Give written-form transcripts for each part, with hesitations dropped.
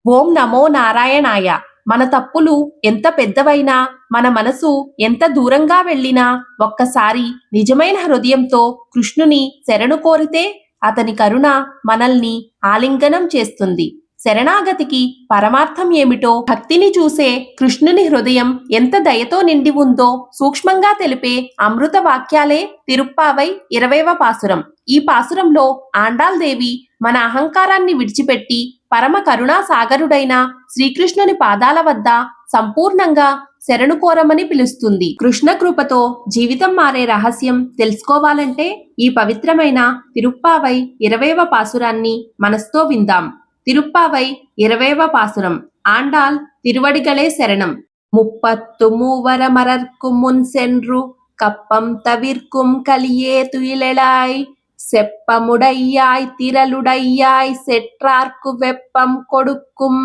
ఓం నమో నారాయణాయ. మన తప్పులు ఎంత పెద్దవైనా, మన మనసు ఎంత దూరంగా వెళ్ళినా, ఒక్కసారి నిజమైన హృదయంతో కృష్ణుని శరణు కోరితే అతని కరుణ మనల్ని ఆలింగనం చేస్తుంది. శరణాగతికి పరమార్థం ఏమిటో, భక్తిని చూసే కృష్ణుని హృదయం ఎంత దయతో నిండి ఉందో సూక్ష్మంగా తెలిపే అమృత వాక్యాలే తిరుప్పావై 20వ పాసురం. ఈ పాసురంలో ఆండాళ్ దేవి మన అహంకారాన్ని విడిచిపెట్టి పరమ కరుణా సాగరుడైన శ్రీకృష్ణుని పాదాల వద్ద సంపూర్ణంగా శరణు కోరమని పిలుస్తుంది. కృష్ణ కృపతో జీవితం మారే రహస్యం తెలుసుకోవాలంటే ఈ పవిత్రమైన తిరుప్పావై 20వ పాసురాన్ని మనసుతో విందాం. తిరుప్పావై 20వ పాసురం. ఆండాళ్ తిరువడిగళే శరణం. முப்பத்து மூவரமரர்க்கும் முன் சென்று கப்பம் தவிர்க்கும் கலியே துயிலெழாய் செப்பமுடையாய் திரளுடையாய் செற்றார்க்கு வெப்பம் கொடுக்கும்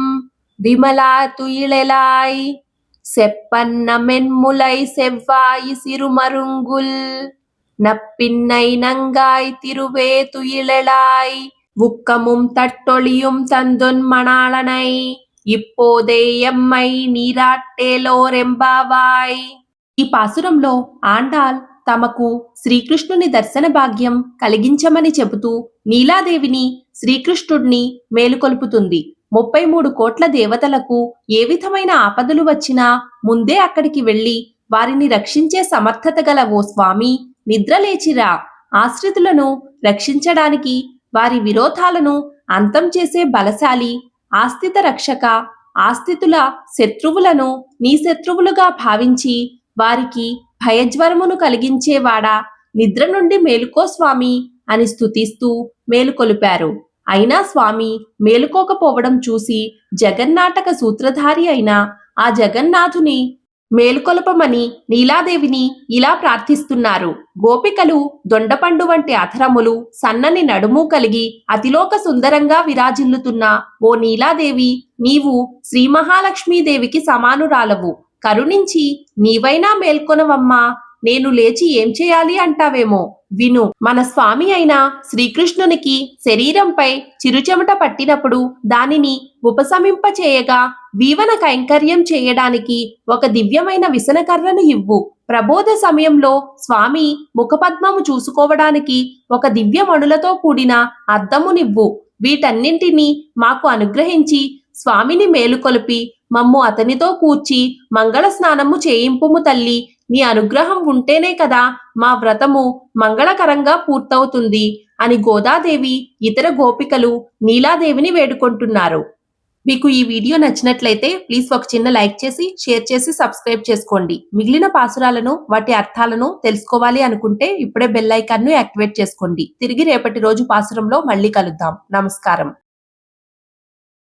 விமலா துயிலெழாய் செப்பன்ன மென்முலை செவ்வாய் சிறுமருங்குல் நப்பின்னை நங்காய் திருவே துயிலெழாய் உக்கமும் தட்டொளியும் தந்துன் மணாளனை ఇప్పోదే ఎమ్మై నీరాట్టేలోరెంబావాయ్. ఈ పాసురంలో ఆండాళ్ తమకు శ్రీకృష్ణుని దర్శన భాగ్యం కలిగించమని చెబుతూ నీలాదేవిని శ్రీకృష్ణుడిని మేలుకొల్పుతుంది. 33 కోట్ల దేవతలకు ఏ విధమైన ఆపదలు వచ్చినా ముందే అక్కడికి వెళ్లి వారిని రక్షించే సమర్థత గల ఓ స్వామి, నిద్రలేచిరా. ఆశ్రితులను రక్షించడానికి, వారి విరోధాలను అంతం చేసే బలశాలి, ఆస్థిత రక్షక, ఆస్థితుల శత్రువులను నీ శత్రువులుగా భావించి వారికి భయజ్వరమును కలిగించేవాడా, నిద్ర నుండి మేలుకో స్వామి అని స్తుతిస్తూ మేలుకొలిపారు. అయినా స్వామి మేలుకోకపోవడం చూసి జగన్నాటక సూత్రధారి అయిన ఆ జగన్నాథుని మేలుకొలపమని నీలాదేవిని ఇలా ప్రార్థిస్తున్నారు. గోపికలు దొండపండు వంటి అధరములు, సన్నని నడుము కలిగి అతిలోక సుందరంగా విరాజిల్లుతున్న ఓ నీలాదేవి, నీవు శ్రీ మహాలక్ష్మీదేవికి సమానురాలవు. కరుణించి నీవైనా మేల్కొనవమ్మా. నేను లేచి ఏం చేయాలి అంటావేమో, విను. మన స్వామి అయిన శ్రీకృష్ణునికి శరీరంపై చిరుచెమట పట్టినప్పుడు దానిని ఉపశమింపచేయగా వీవన కైంకర్యం చేయడానికి ఒక దివ్యమైన విసనకర్రను ఇవ్వు. ప్రబోధ సమయంలో స్వామి ముఖపద్మము చూసుకోవడానికి ఒక దివ్యమణులతో కూడిన అద్దమునివ్వు. వీటన్నింటినీ మాకు అనుగ్రహించి స్వామిని మేలుకొలిపి మమ్ము అతనితో కూర్చి మంగళ స్నానము చేయింపుము తల్లి. నీ అనుగ్రహం ఉంటేనే కదా మా వ్రతము మంగళకరంగా పూర్తవుతుంది అని గోదాదేవి, ఇతర గోపికలు నీలాదేవిని వేడుకుంటున్నారు. మీకు ఈ వీడియో నచ్చినట్లయితే ప్లీజ్ ఒక చిన్న లైక్ చేసి, షేర్ చేసి, సబ్స్క్రైబ్ చేసుకోండి. మిగిలిన పాసురాలను, వాటి అర్థాలను తెలుసుకోవాలి అనుకుంటే ఇప్పుడే బెల్ ఐకాన్ను యాక్టివేట్ చేసుకోండి. తిరిగి రేపటి రోజు పాసురంలో మళ్ళీ కలుద్దాం. నమస్కారం.